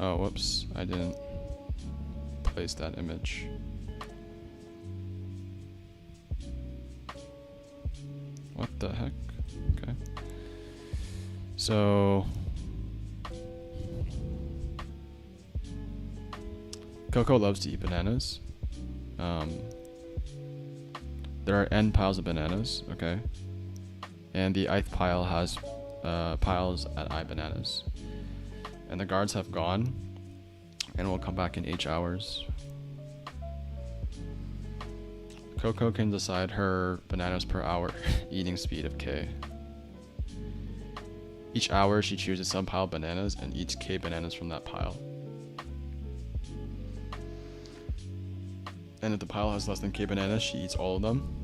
Oh, whoops, I didn't place that image. What the heck? Okay. So Koko loves to eat bananas. There are n piles of bananas, okay? And the ith pile has piles at I bananas. And the guards have gone and will come back in H hours. Koko can decide her bananas per hour eating speed of K. Each hour she chooses some pile of bananas and eats K bananas from that pile. And if the pile has less than K bananas, she eats all of them.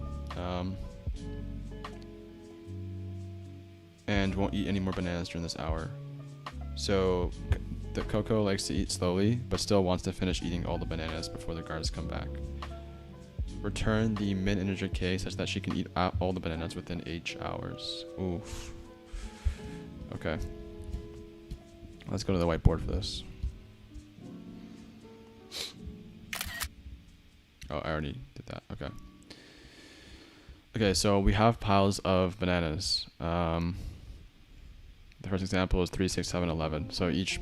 And won't eat any more bananas during this hour. So the Koko likes to eat slowly, but still wants to finish eating all the bananas before the guards come back. Return the min integer K such that she can eat all the bananas within H hours. Oof. Okay. Let's go to the whiteboard for this. Oh, I already did that. Okay. Okay, so we have piles of bananas. The first example is 3, 6, 7, 11. So each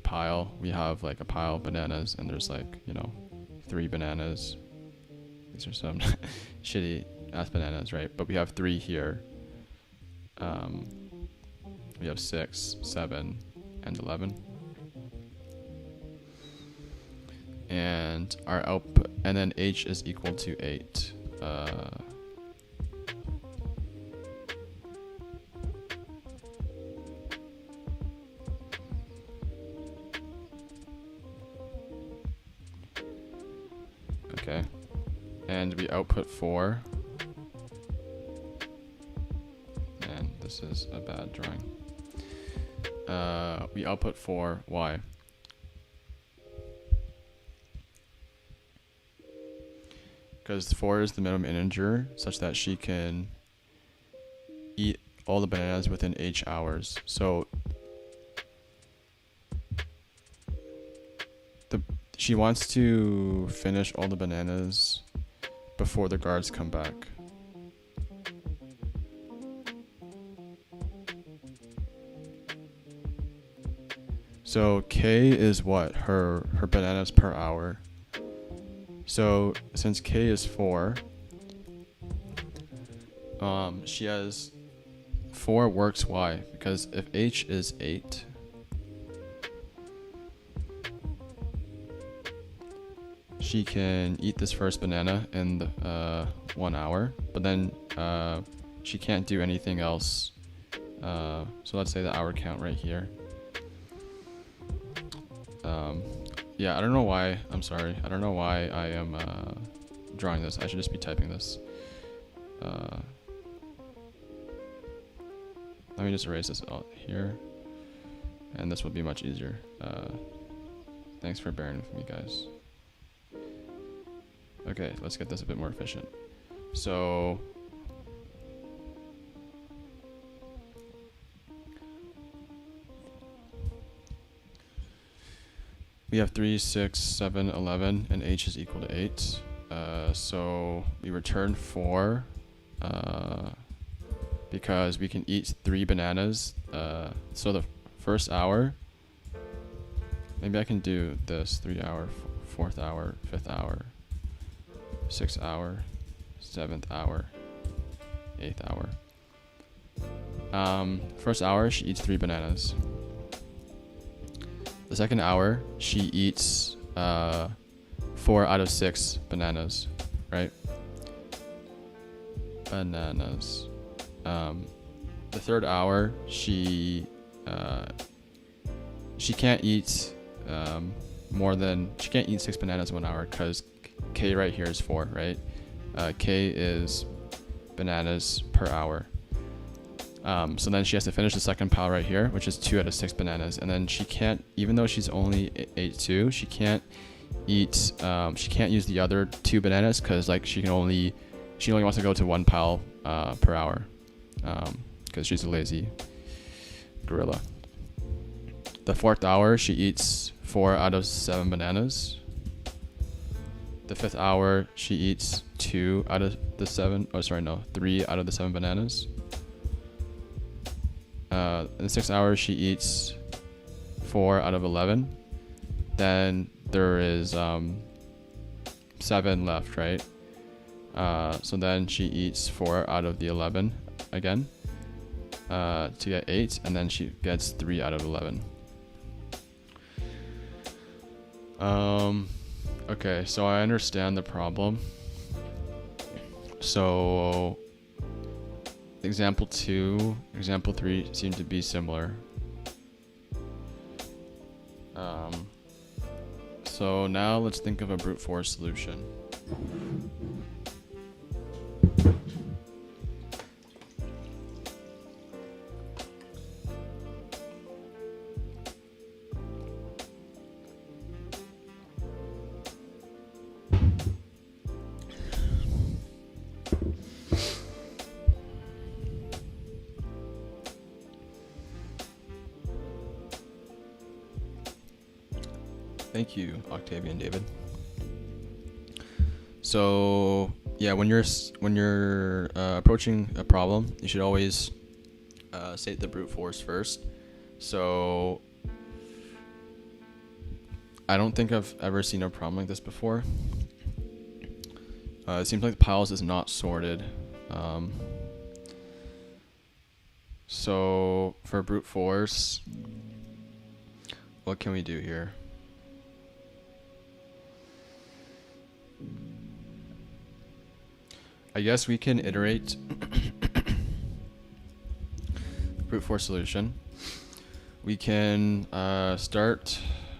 pile, we have like a pile of bananas, and there's like, 3 bananas. These are some shitty ass bananas, right? But we have 3 here. We have 6, 7, and 11. And our output, and then H is equal to 8. Okay, and we output 4. And this is a bad drawing. We output 4. Why? Because 4 is the minimum integer, such that she can eat all the bananas within H hours. So she wants to finish all the bananas before the guards come back. So K is what? Her bananas per hour. So since K is 4, she has 4 works. Why? Because if H is 8, she can eat this first banana in the 1 hour, but then she can't do anything else. So let's say the hour count right here. Yeah, I don't know why. I'm sorry. I don't know why I am drawing this. I should just be typing this. Let me just erase this out here, and this will be much easier. Thanks for bearing with me, guys. Okay, let's get this a bit more efficient. So we have 3, 6, 7, 11, and H is equal to 8. So we return 4 because we can eat 3 bananas. So the first hour, maybe I can do this: 3 hour, 4th hour, 5th hour, 6th hour, 7th hour, 8th hour. First hour, she eats 3 bananas. The second hour, she eats 4 out of 6 bananas, right? Bananas. The third hour, she can't eat she can't eat 6 bananas in 1 hour because K right here is 4, right? K is bananas per hour. So then she has to finish the second pile right here, which is 2 out of 6 bananas. And then she can't, even though she's only 8-2, she can't eat, she can't use the other 2 bananas because like she only wants to go to 1 pile per hour because she's a lazy gorilla. The 4th hour, she eats 4 out of 7 bananas. The 5th hour, she eats 2 out of the 7. Oh, sorry, no, 3 out of the 7 bananas. In the 6th hour, she eats 4 out of 11. Then there is 7 left, right? So then she eats 4 out of the 11 again to get 8, and then she gets 3 out of 11. Okay, so I understand the problem. So example 2, example 3 seem to be similar. So now let's think of a brute force solution. Thank you, Octavian David. So yeah, when you're approaching a problem, you should always state the brute force first. So I don't think I've ever seen a problem like this before. It seems like the piles is not sorted. So for brute force, what can we do here? I guess we can iterate brute force solution. We can start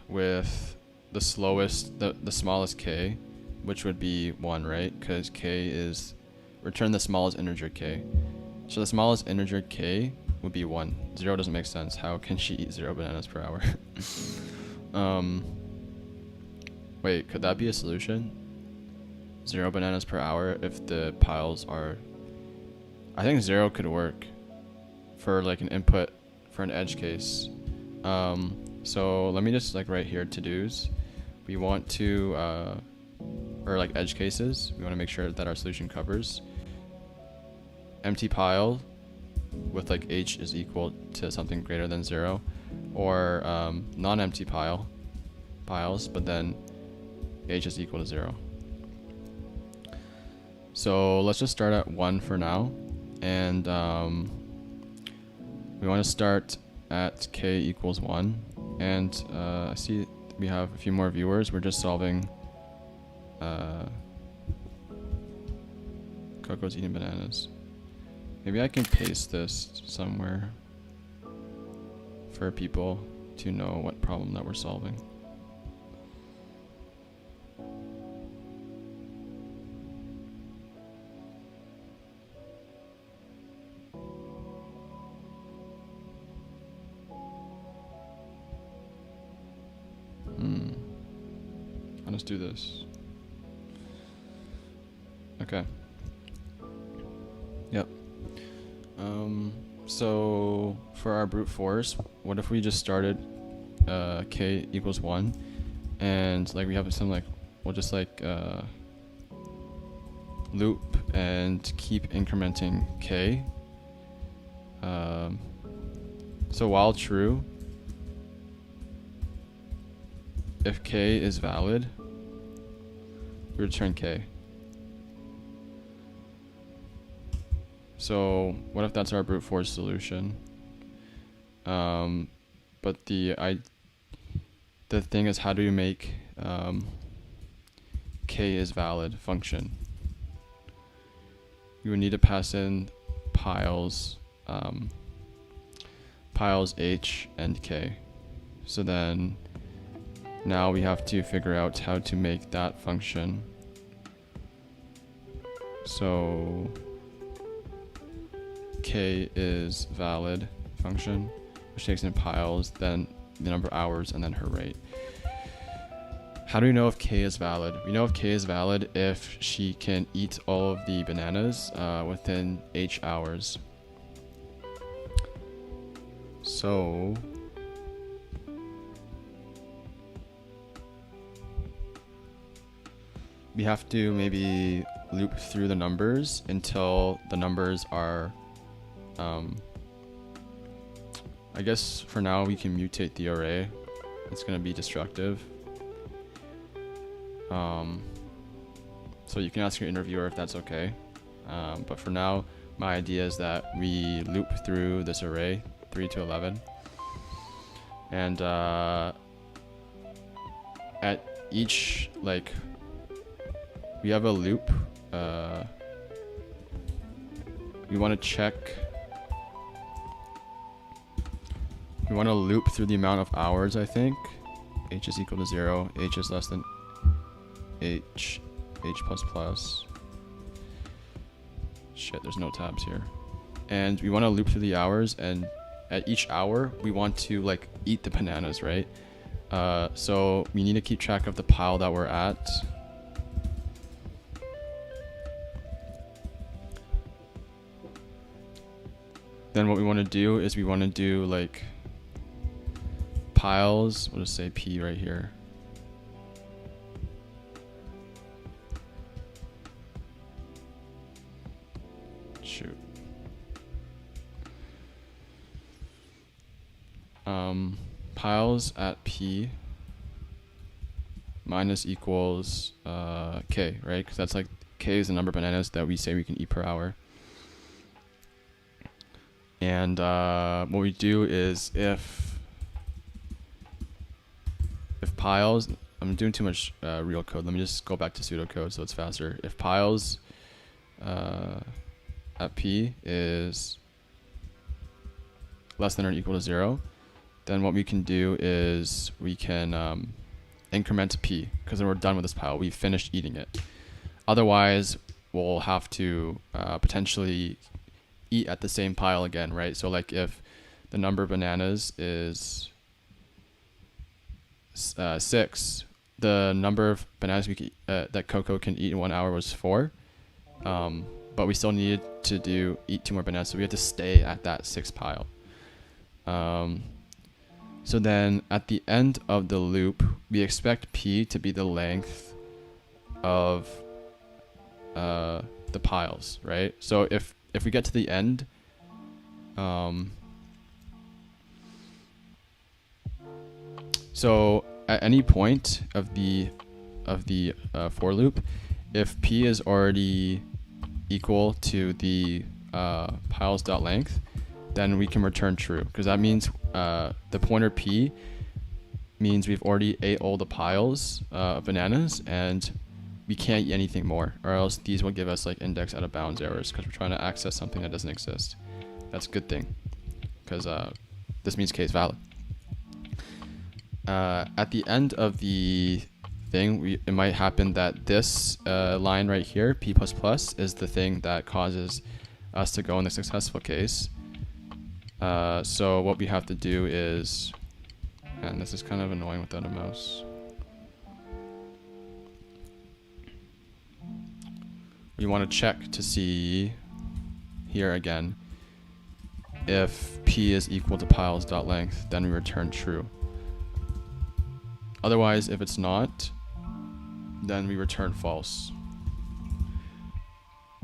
with the smallest k, which would be 1, right? Because k is return the smallest integer k. So the smallest integer k would be 1. 0 doesn't make sense. How can she eat 0 bananas per hour? Wait, could that be a solution? 0 bananas per hour if the piles are... I think 0 could work for like an input for an edge case. So let me just like write here to-dos. We want to, or like edge cases, we want to make sure that our solution covers empty pile with like h is equal to something greater than 0, or non-empty piles, but then h is equal to 0. So let's just start at 1 for now, and we want to start at k equals 1, and I see we have a few more viewers. We're just solving Koko's eating bananas. Maybe I can paste this somewhere for people to know what problem that we're solving. Let's do this. Okay. Yep. So for our brute force, what if we just started k equals 1, and like we have some like, we'll just like loop and keep incrementing k. So while true, if k is valid, we return k. So what if that's our brute force solution? But the thing is, how do you make k is valid function? You would need to pass in piles h and k. So then now we have to figure out how to make that function. So k is valid function, which takes in piles, then the number of hours, and then her rate. How do we know if k is valid? We know if k is valid if she can eat all of the bananas within h hours. So we have to maybe loop through the numbers until the numbers are, I guess for now we can mutate the array. It's going to be destructive. So you can ask your interviewer if that's okay. But for now, my idea is that we loop through this array, 3 to 11. And at each, like, we have a loop. We want to check. We want to loop through the amount of hours, I think. H is equal to 0. H is less than H plus plus. Shit, there's no tabs here. And we want to loop through the hours, and at each hour, we want to like eat the bananas, right? So we need to keep track of the pile that we're at. Then what we want to do is we want to do like piles. We'll just say P right here. Shoot. Piles at P minus equals K, right? Because that's like K is the number of bananas that we say we can eat per hour. And what we do is if piles, I'm doing too much real code. Let me just go back to pseudocode so it's faster. If piles at P is less than or equal to 0, then what we can do is we can increment P, because then we're done with this pile. We've finished eating it. Otherwise, we'll have to potentially eat at the same pile again, right? So like if the number of bananas is 6, the number of bananas we can, that Koko can eat in 1 hour was 4, but we still needed to eat 2 more bananas, so we had to stay at that 6th pile. So then at the end of the loop, we expect P to be the length of the piles, right? So if we get to the end, so at any point of the for loop, if P is already equal to the piles.length, then we can return true, because that means the pointer P means we've already ate all the piles of bananas and we can't eat anything more, or else these will give us like index out of bounds errors because we're trying to access something that doesn't exist. That's a good thing, because this means K is valid. At the end of the thing, it might happen that this line right here, P++, is the thing that causes us to go in the successful case. So what we have to do is, and this is kind of annoying without a mouse. We want to check to see here again, if P is equal to piles.length, then we return true. Otherwise, if it's not, then we return false,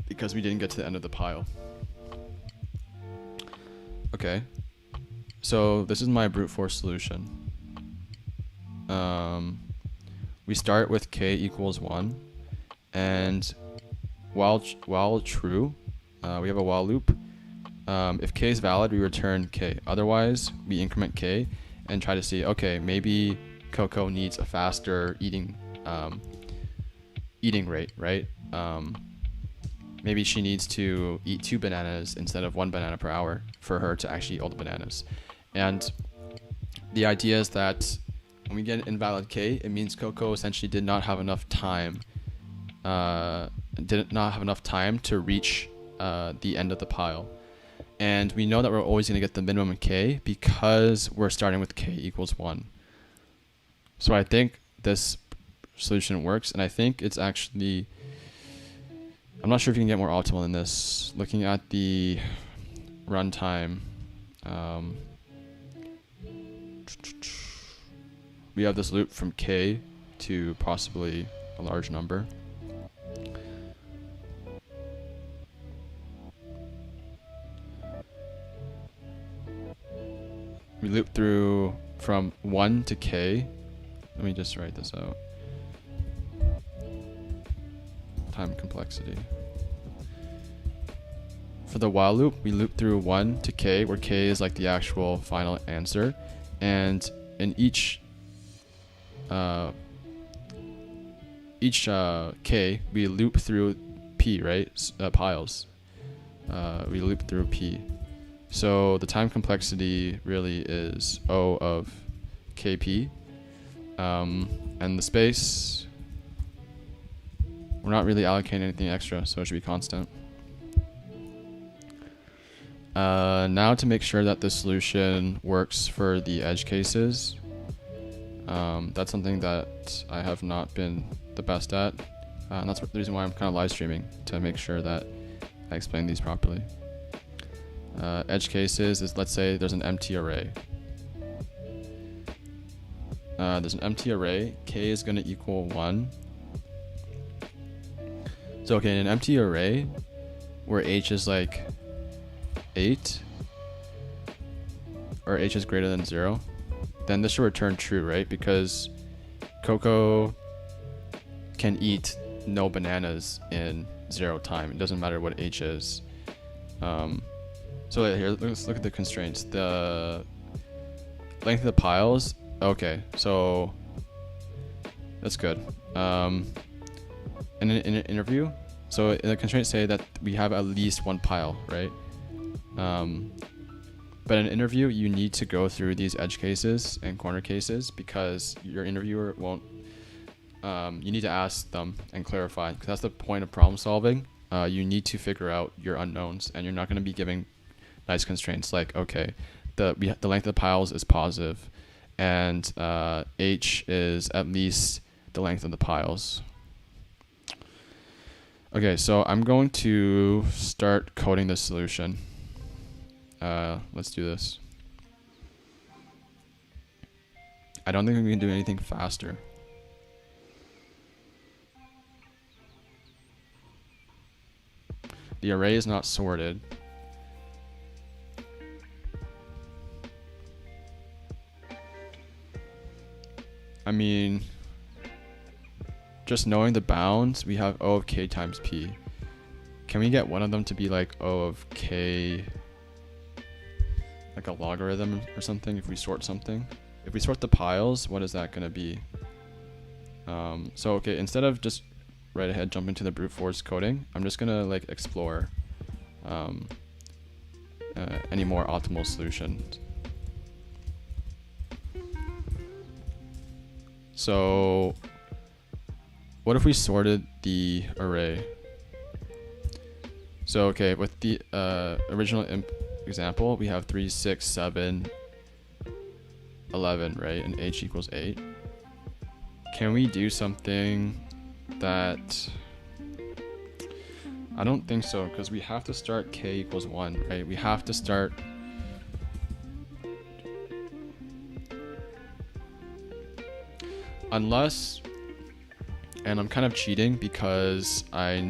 because we didn't get to the end of the pile. Okay, so this is my brute force solution. We start with K equals 1, and while true, we have a while loop. If K is valid, we return K. Otherwise, we increment K and try to see, okay, maybe Koko needs a faster eating rate, right? Maybe she needs to eat 2 bananas instead of 1 banana per hour for her to actually eat all the bananas. And the idea is that when we get an invalid K, it means Koko essentially did not have enough time to reach the end of the pile. And we know that we're always going to get the minimum K because we're starting with K equals 1. So I think this solution works, and I think it's actually, I'm not sure if you can get more optimal than this. Looking at the runtime, we have this loop from K to possibly a large number. we loop through from 1 to k. Let me just write this out. Time complexity. For the while loop, we loop through 1 to k, where k is like the actual final answer. And in each k, we loop through p, right? Piles. We loop through p. So the time complexity really is O of kp. And the space, we're not really allocating anything extra, so it should be constant. Now to make sure that the solution works for the edge cases, that's something that I have not been the best at. And that's the reason why I'm kind of live streaming, to make sure that I explain these properly. Edge cases is, let's say there's an empty array. There's an empty array, k is going to equal 1. So okay, in an empty array, where h is like 8, or h is greater than 0, then this should return true, right? Because Koko can eat no bananas in 0 time. It doesn't matter what h is. So here, let's look at the constraints. The length of the piles, okay, so that's good. In an interview, so the constraints say that we have at least 1 pile, right? But in an interview, you need to go through these edge cases and corner cases, because your interviewer won't, you need to ask them and clarify, because that's the point of problem solving. You need to figure out your unknowns, and you're not going to be giving nice constraints like, okay, the length of the piles is positive, and h is at least the length of the piles. Okay, so I'm going to start coding the solution. Let's do this. I don't think we can do anything faster. The array is not sorted. I mean, just knowing the bounds, we have O of k times p. Can we get one of them to be like O of k, like a logarithm or something, if we sort something? If we sort the piles, what is that going to be? So okay, instead of just right ahead jump into the brute force coding, I'm just going to like explore any more optimal solutions. So what if we sorted the array? So okay, with the original example, we have 3, 6, 7, 11, right? And h equals 8. Can we do something that... I don't think so, because we have to start k equals 1, right? We have to start... Unless... And I'm kind of cheating because I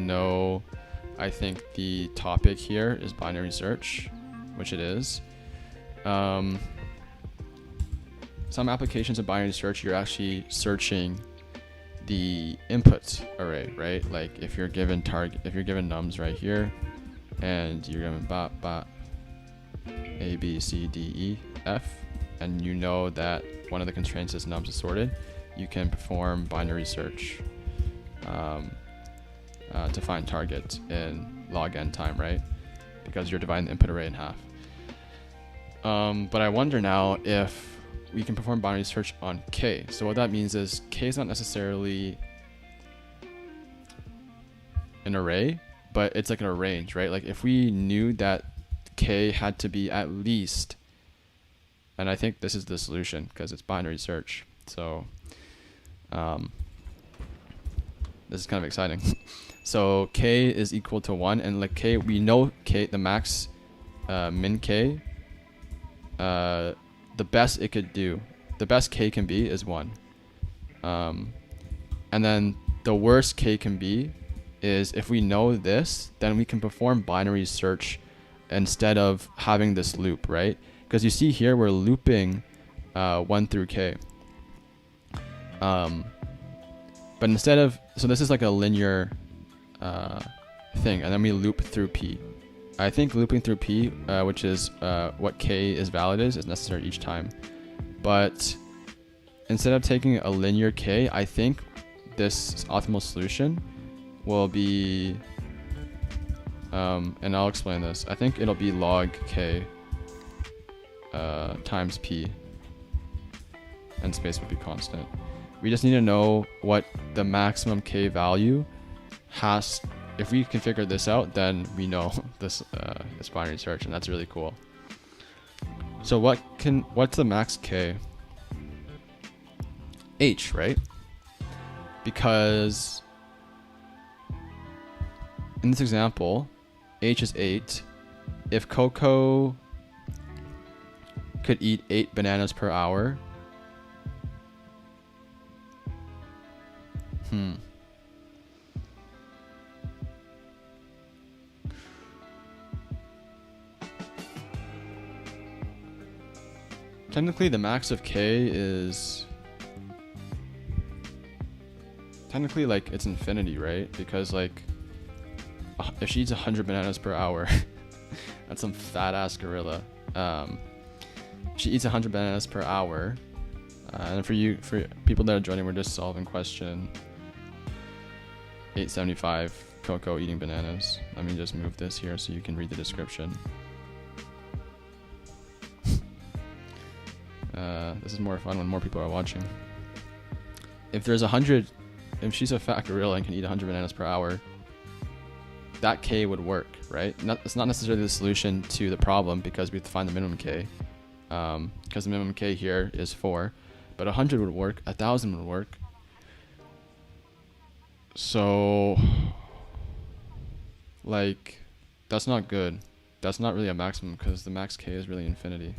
think the topic here is binary search, which it is. Some applications of binary search, you're actually searching the input array, right? Like if you're given nums right here, and you're given A, B, C, D, E, F, and you know that one of the constraints is nums is sorted, you can perform binary search to find target in log n time, right? Because you're dividing the input array in half. But I wonder now if we can perform binary search on k. So what that means is k is not necessarily an array, but it's like a range, right? Like if we knew that k had to be at least, and I think this is the solution because it's binary search. So this is kind of exciting. So k is equal to 1, and like k, we know k, the max min k, the best it could do, the best k can be is 1. And then the worst k can be is if we know this, then we can perform binary search instead of having this loop, right? Because you see here we're looping 1 through k. But instead of, so this is like a linear thing, and then we loop through p. I think looping through p, which is what k is valid is necessary each time. But instead of taking a linear k, I think this optimal solution will be, and I'll explain this. I think it'll be log k times p, and space would be constant. We just need to know what the maximum k value has. If we can figure this out, then we know this binary search, and that's really cool. So what's the max k? H, right? Because in this example, H is 8. If Koko could eat 8 bananas per hour, technically the max of k is technically like it's infinity, right? Because like if she eats 100 bananas per hour, that's some fat ass gorilla. She eats 100 bananas per hour, and for people that are joining, we're just solving question 875, Koko eating bananas. Let me just move this here so you can read the description. This is more fun when more people are watching. If she's a fat gorilla and can eat 100 bananas per hour, that k would work, right? It's not necessarily the solution to the problem because we have to find the minimum k, because the minimum k here is 4, but 100 would work, 1,000 would work. So, like, that's not good. That's not really a maximum because the max k is really infinity.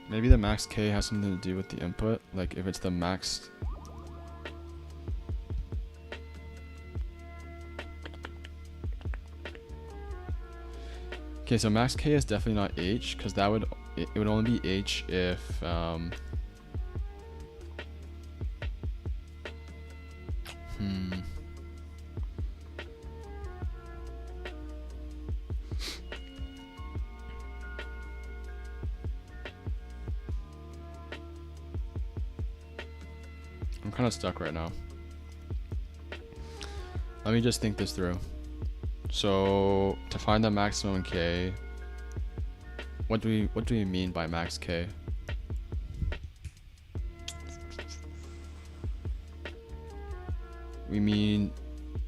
Maybe the max k has something to do with the input, like if it's the max. Okay, so max k is definitely not h, because it would only be h if I'm kind of stuck right now. Let me just think this through. So to find the maximum k, what do we mean by max k? We mean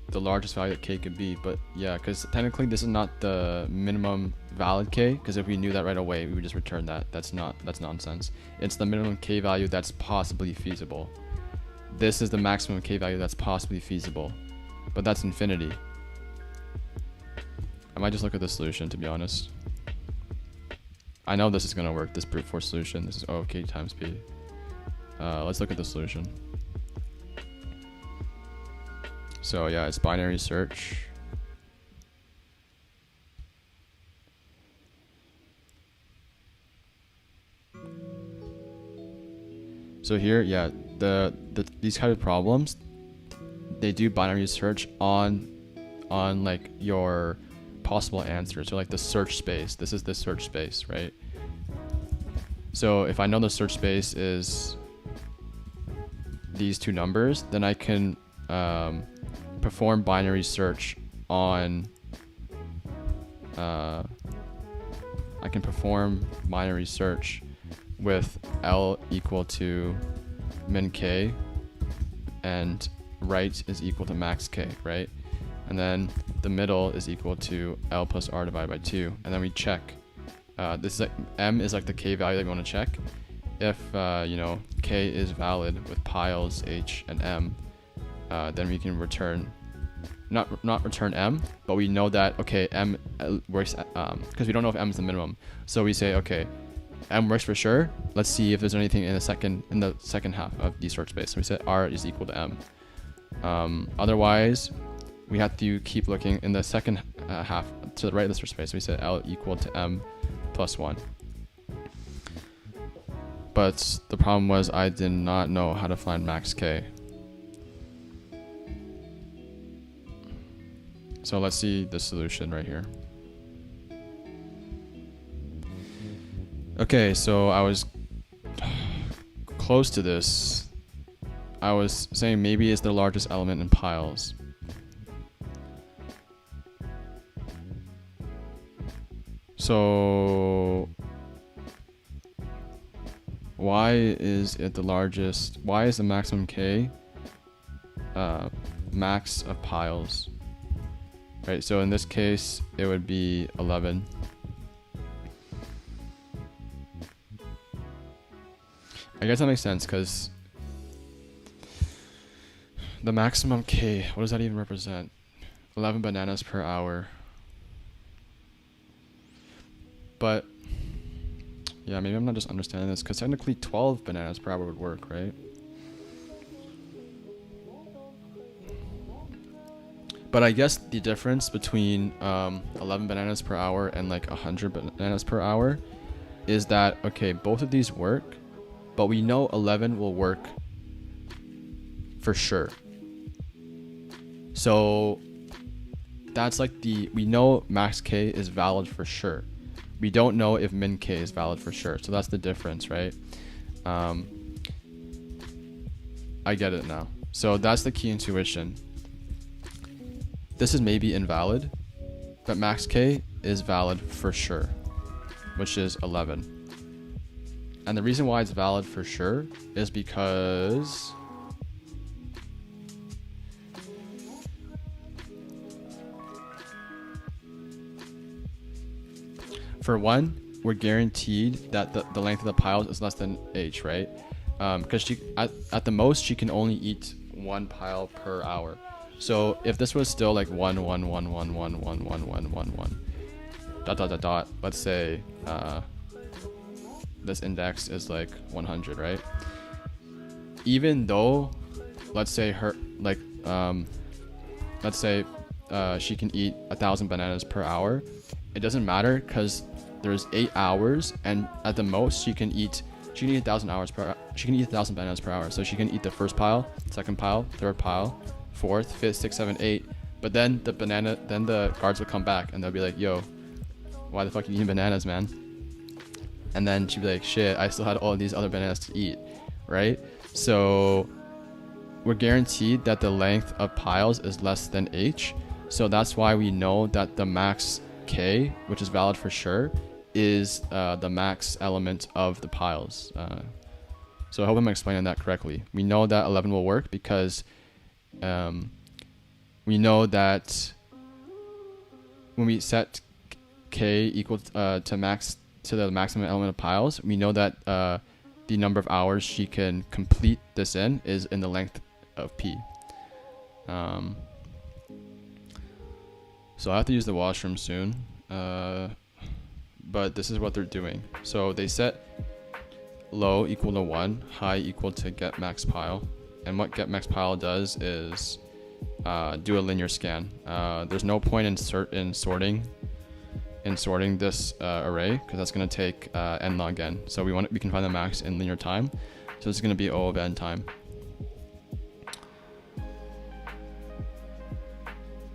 the largest value that k could be, but yeah, because technically this is not the minimum valid k, because if we knew that right away, we would just return that. That's nonsense. It's the minimum k value that's possibly feasible. This is the maximum k value that's possibly feasible, but that's infinity. I might just look at the solution, to be honest. I know this is going to work, this brute force solution. This is O of k times p. Let's look at the solution. So yeah, it's binary search. So here, yeah, these kind of problems, they do binary search on like your possible answers, or like the search space. This is the search space, right? So if I know the search space is these two numbers, then I can perform binary search on I can perform binary search with L equal to min k and right is equal to max k, right? And then the middle is equal to L plus R divided by 2, and then we check. This is like M is like the k value that we want to check. If k is valid with piles H and M, then we can return not return m, but we know that, okay, m works because we don't know if m is the minimum. So we say, okay, m works for sure. Let's see if there's anything in the second half of the search space. So we set r is equal to m. Otherwise, we have to keep looking in the second half to the right of the search space. So we set l equal to m plus 1. But the problem was I did not know how to find max k. So let's see the solution right here. Okay, so I was close to this. I was saying maybe it's the largest element in piles. So why is it the largest? Why is the maximum k max of piles? Right, so in this case, it would be 11. I guess that makes sense because the maximum k, what does that even represent? 11 bananas per hour. But yeah, maybe I'm not just understanding this because technically 12 bananas per hour would work, right? But I guess the difference between 11 bananas per hour and like 100 bananas per hour is that, okay, both of these work, but we know 11 will work for sure. So that's like we know max k is valid for sure. We don't know if min k is valid for sure. So that's the difference, right? I get it now. So that's the key intuition. This is maybe invalid, but max k is valid for sure, which is 11. And the reason why it's valid for sure is because for one, we're guaranteed that the length of the piles is less than h, right? Because she at the most she can only eat 1 pile per hour. So if this was still like 1 1 1 1 1 1 1 1 1 1 dot dot dot dot, let's say this index is like 100, right? Even though, let's say her like let's say she can eat 1,000 bananas per hour, it doesn't matter because there's 8 hours, and at the most she can eat 1,000 hours per hour. She can eat 1,000 bananas per hour, so she can eat the first pile, second pile, third pile, fourth, fifth, sixth, seventh, eighth. But then the guards will come back and they'll be like, yo, why the fuck are you eating bananas, man? And then she'd be like, shit, I still had all of these other bananas to eat, right? So we're guaranteed that the length of piles is less than h. So that's why we know that the max k, which is valid for sure, is the max element of the piles. So I hope I'm explaining that correctly. We know that 11 will work because we know that when we set k equal to the maximum element of piles, we know that the number of hours she can complete this in is in the length of p. So I have to use the washroom soon, but this is what they're doing. So they set low equal to 1, high equal to get max pile, and what get max pile does is do a linear scan. There's no point in sorting this array because that's going to take n log n. So we can find the max in linear time. So this is going to be O of n time.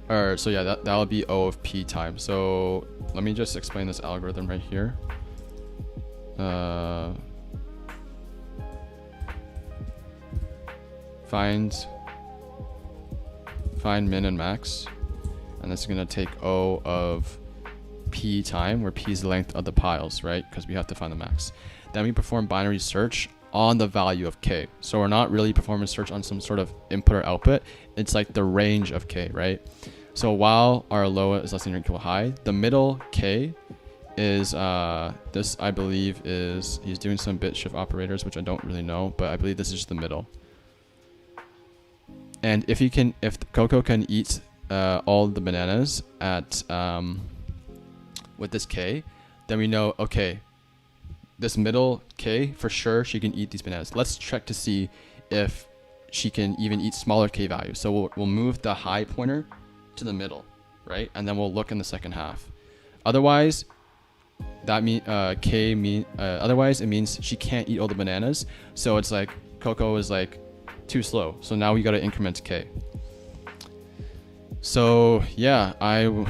So yeah, that'll be O of p time. So let me just explain this algorithm right here. Find min and max, and this is going to take O of p time, where p is the length of the piles, right? Because we have to find the max. Then we perform binary search on the value of k. So we're not really performing search on some sort of input or output. It's like the range of k, right? So while our low is less than or equal to high, the middle k is this, I believe, is he's doing some bit shift operators, which I don't really know, but I believe this is just the middle. And if Koko can eat all the bananas at with this k, then we know, okay, this middle k, for sure she can eat these bananas. Let's check to see if she can even eat smaller k values. So we'll move the high pointer to the middle, right? And then we'll look in the second half. Otherwise, that otherwise it means she can't eat all the bananas. So it's like Koko is like too slow. So now we got to increment k. So yeah, I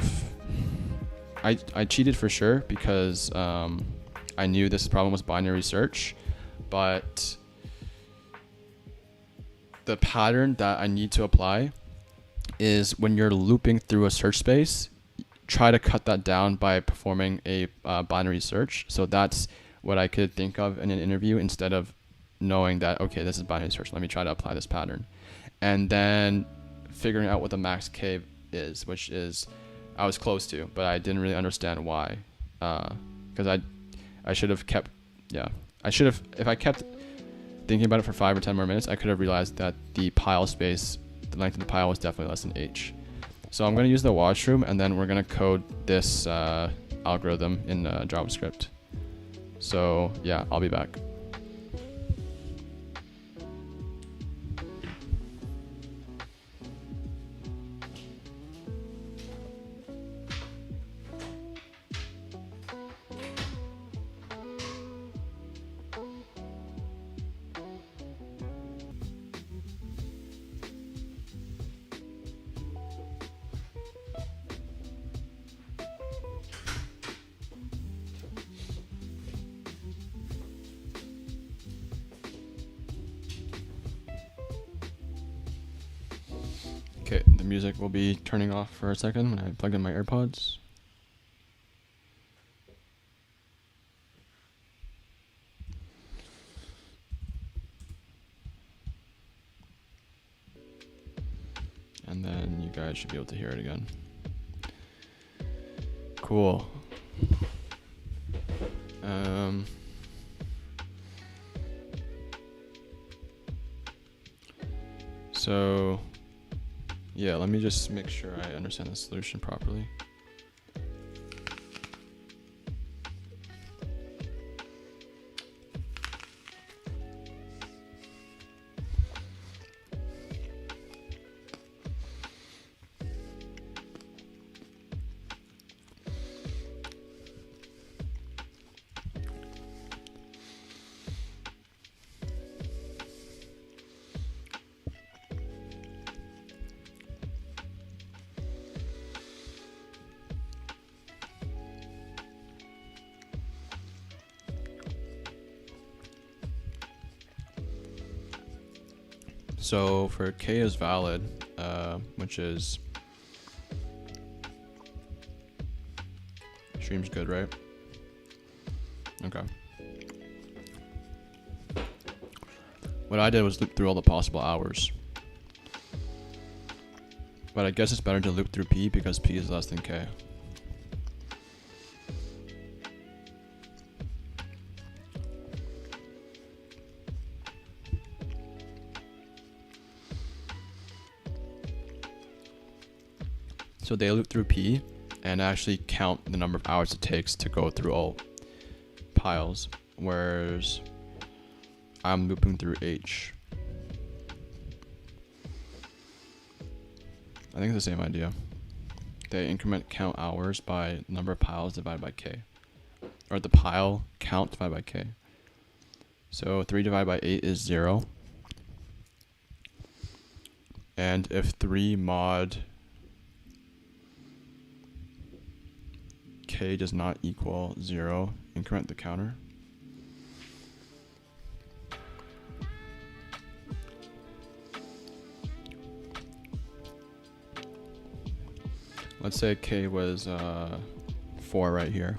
cheated for sure because I knew this problem was binary search, but the pattern that I need to apply is when you're looping through a search space, try to cut that down by performing a binary search. So that's what I could think of in an interview instead of knowing that, okay, this is binary search. Let me try to apply this pattern. And then figuring out what the max k is, which is I was close to, but I didn't really understand why. Because I should have kept, if I kept thinking about it for 5 or 10 more minutes, I could have realized that the pile space, the length of the pile was definitely less than h. So I'm going to use the washroom, and then we're going to code this algorithm in JavaScript. So yeah, I'll be back. Okay, the music will be turning off for a second when I plug in my AirPods. And then you guys should be able to hear it again. Cool. So yeah, let me just make sure I understand the solution properly. So for k is valid, which is stream's good, right? Okay. What I did was loop through all the possible hours. But I guess it's better to loop through p because p is less than k. So they loop through p and actually count the number of hours it takes to go through all piles, whereas I'm looping through h. I think it's the same idea. They increment count hours by number of piles divided by k, or the pile count divided by k. So 3 divided by 8 is 0. And if 3 mod k does not equal 0, increment the counter. Let's say k was 4 right here.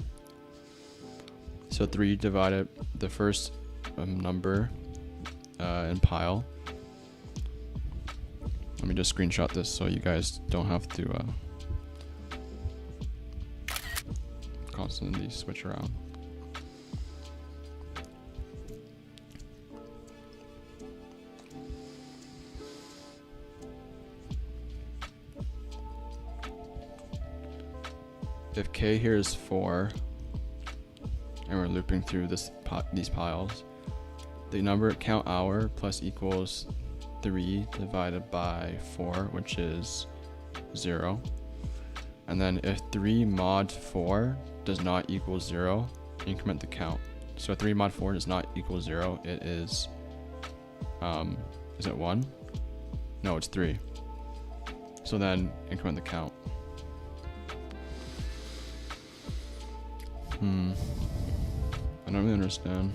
So 3 divided the first number in pile. Let me just screenshot this so you guys don't have to constantly switch around. if k here is 4, and we're looping through these piles, the number count hour plus equals 3 divided by 4, which is 0. And then if 3 mod 4 does not equal 0, increment the count. So 3 mod 4 does not equal 0, it is it 1? No, it's 3. So then increment the count. I don't really understand.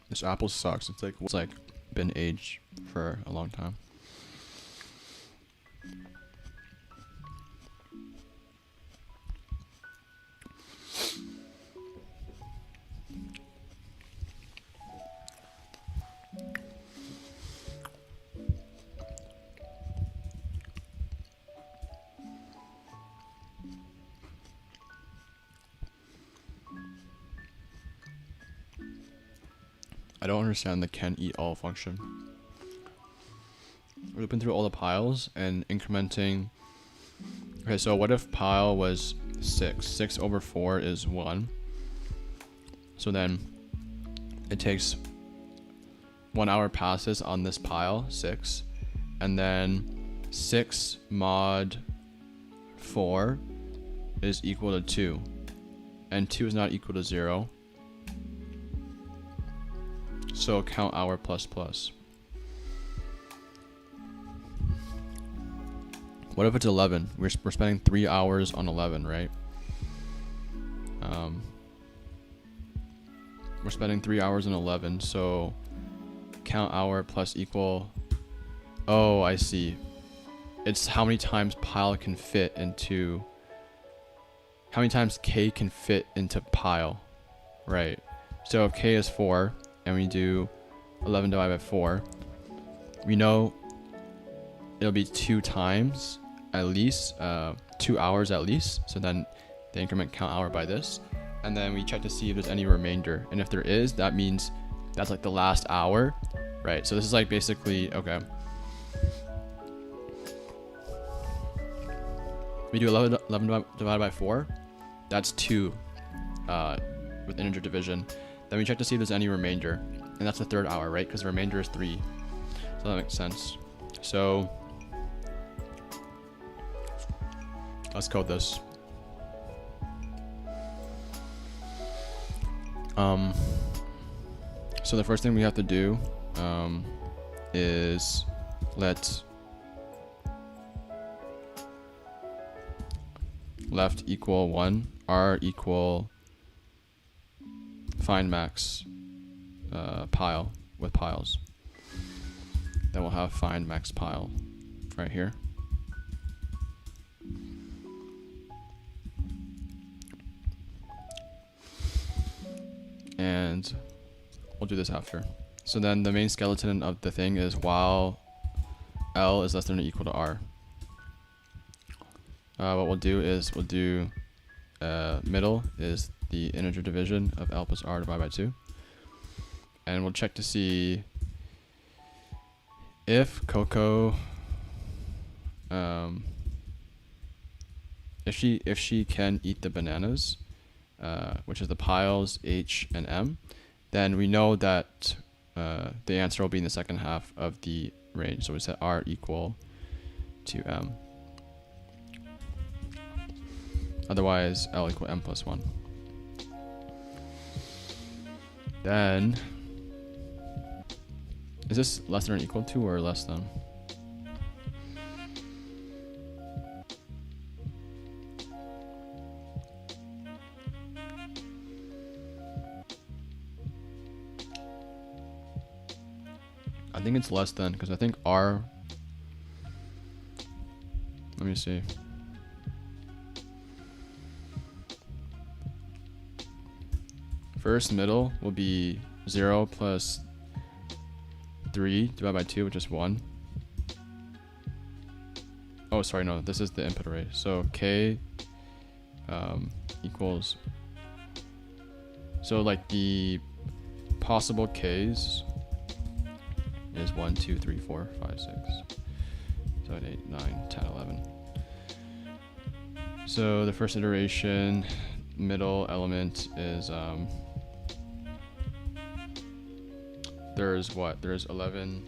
This apple sucks. It's like been aged for a long time. I don't understand the can eat all function. We're looping through all the piles and incrementing. Okay, so what if pile was 6? 6 over 4 is 1. So then it takes 1 hour passes on this pile, 6. And then 6 mod 4 is equal to 2. And 2 is not equal to 0. So count hour plus plus. What if it's 11? We're spending 3 hours on 11, right? We're spending 3 hours on 11, so count hour plus equal. Oh, I see. It's how many times pile can fit into. How many times k can fit into pile, right? So if k is 4. And we do 11 divided by 4, we know it'll be 2 times at least, 2 hours at least. So then the increment count hour by this. And then we check to see if there's any remainder. And if there is, that means that's like the last hour, right? So this is like basically, okay. We do 11 divided by 4. That's 2 with integer division. Then we check to see if there's any remainder, and that's the 3rd hour, right? Because the remainder is 3, so that makes sense. So let's code this. So the first thing we have to do is let left equal 1, r equal find max pile with piles. Then we'll have find max pile right here. And we'll do this after. So then the main skeleton of the thing is while L is less than or equal to R. What we'll do is we'll do middle is the integer division of L plus R divided by 2. And we'll check to see if Koko, if she can eat the bananas, which is the piles H and M, then we know that the answer will be in the second half of the range. So we set R equal to M. Otherwise, L equal M plus 1. Then, is this less than or equal to or less than? I think it's less than, because I think R, let me see. first middle will be 0 plus 3 divided by 2, which is 1. Oh, sorry, no, this is the input array. So k equals, so like the possible k's is 1, 2, 3, 4, 5, 6, 7, 8, 9, 10, 11. So the first iteration, middle element is, there's what? There's 11,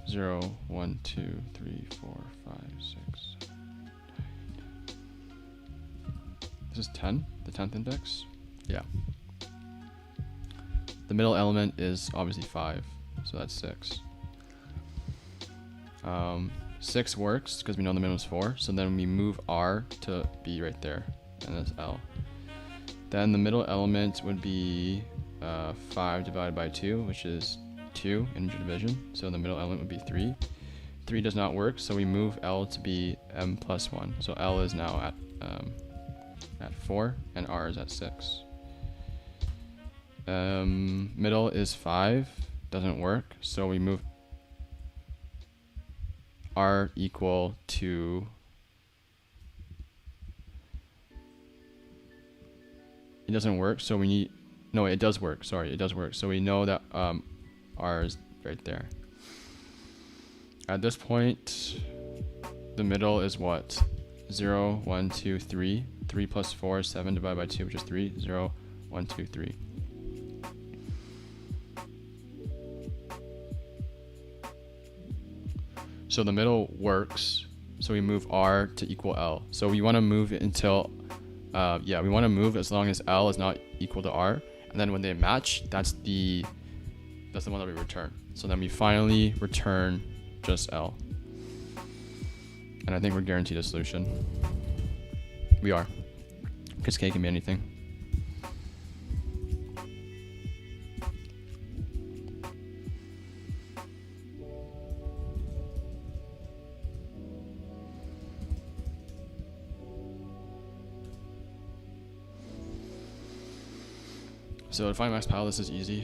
0, 1, 2, 3, 4, 5, 6, 7, 8. This is 10, the 10th index? Yeah. The middle element is obviously 5, so that's 6. 6 works because we know the minimum is 4, so then we move R to be right there, and that's L. Then the middle element would be 5 divided by 2, which is 2 integer division, so the middle element would be 3. 3 does not work, so we move L to be m plus 1. So L is now at 4, and R is at 6. Middle is 5, doesn't work, so we move R equal to, it doesn't work, so we need, no, it does work, sorry, it does work. So we know that R is right there. At this point, the middle is what? 0, 1, 2, 3. 3 plus 4 is 7 divided by 2, which is 3. 0, 1, 2, 3. So the middle works, so we move R to equal L. So we want to move it until, we want to move as long as L is not equal to R. And then when they match, that's the one that we return. So then we finally return just L. And I think we're guaranteed a solution. We are, because K can be anything. So to find max pile, this is easy.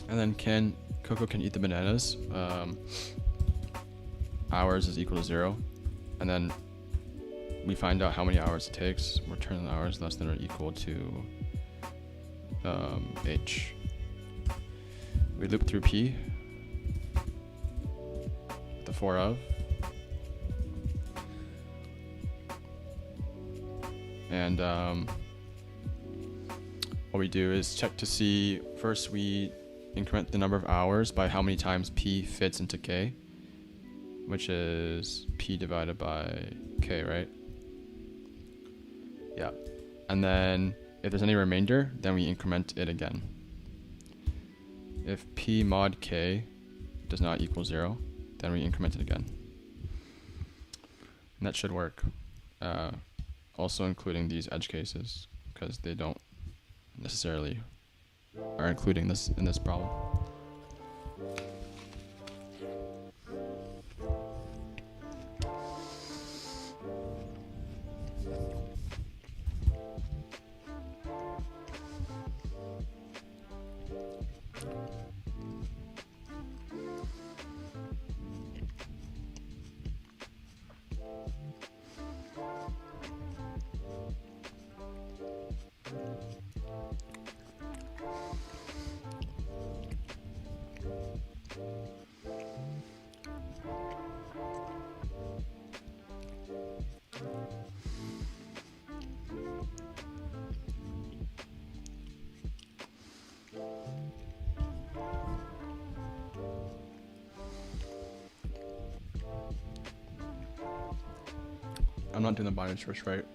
And then Koko can eat the bananas. Hours is equal to 0, and then we find out how many hours it takes. Return the hours less than or equal to H. We loop through P, the for of, and what we do is check to see, first we increment the number of hours by how many times P fits into K, which is P divided by K, right? Yeah. And then if there's any remainder, then we increment it again. If P mod K does not equal 0, then we increment it again. And that should work. Also including these edge cases, because they don't necessarily are including this in this problem. I'm not doing the binary search right.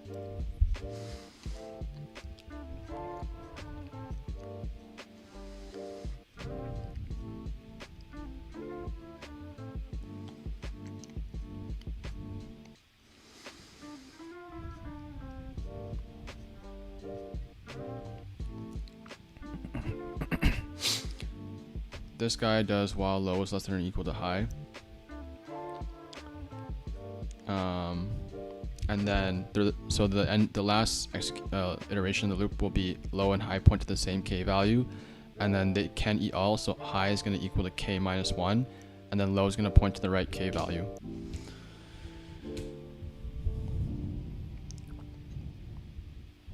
this guy does while low is less than or equal to high. And then the last iteration of the loop will be low and high point to the same k value, and then they can eat all. So high is going to equal to k minus 1, and then low is going to point to the right k value.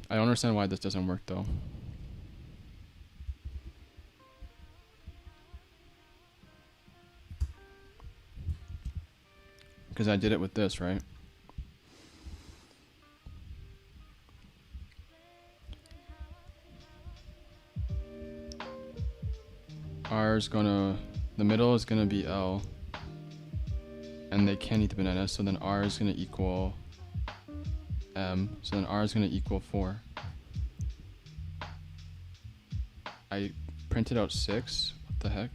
I don't understand why this doesn't work though. Because I did it with this, right? The middle is gonna be L, and they can't eat the banana, so then R is gonna equal M, so then R is gonna equal 4. I printed out 6, what the heck?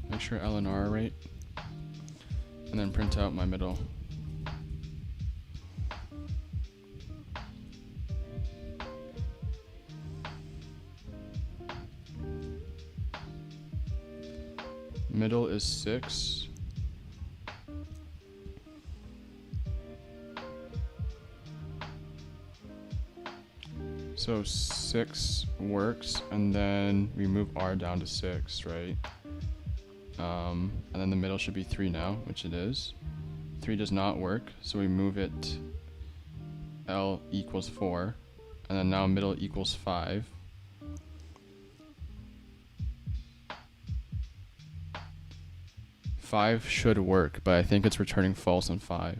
Make sure L and R are right, and then print out my middle. Middle is 6. So 6 works, and then we move R down to 6, right? And then the middle should be 3 now, which it is. 3 does not work, so we move it L equals 4, and then now middle equals 5. Five should work, but I think it's returning false on 5.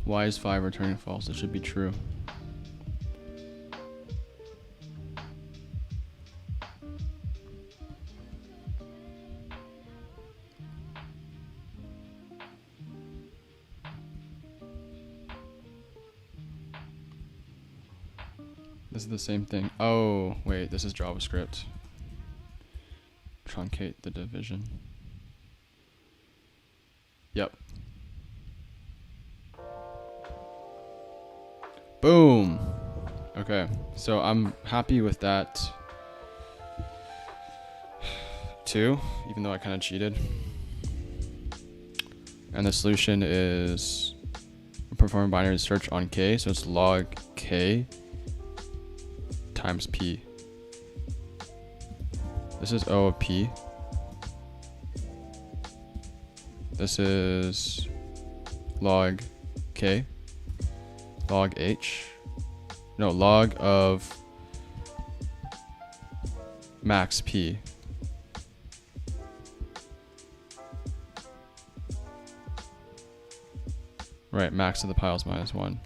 Why is 5 returning false? It should be true. This is the same thing. Oh, wait, this is JavaScript. Truncate the division. Yep. Boom. Okay, so I'm happy with that too, even though I kind of cheated. And the solution is perform a binary search on k, so it's log k times p. This is O of p. This is log k, log h, no, log of max p. Right, max of the piles minus 1.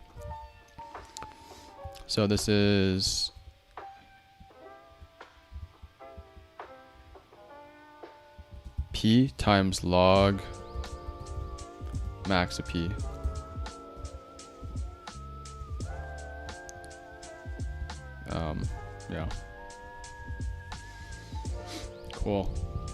So this is p times log max of p. Yeah. Cool.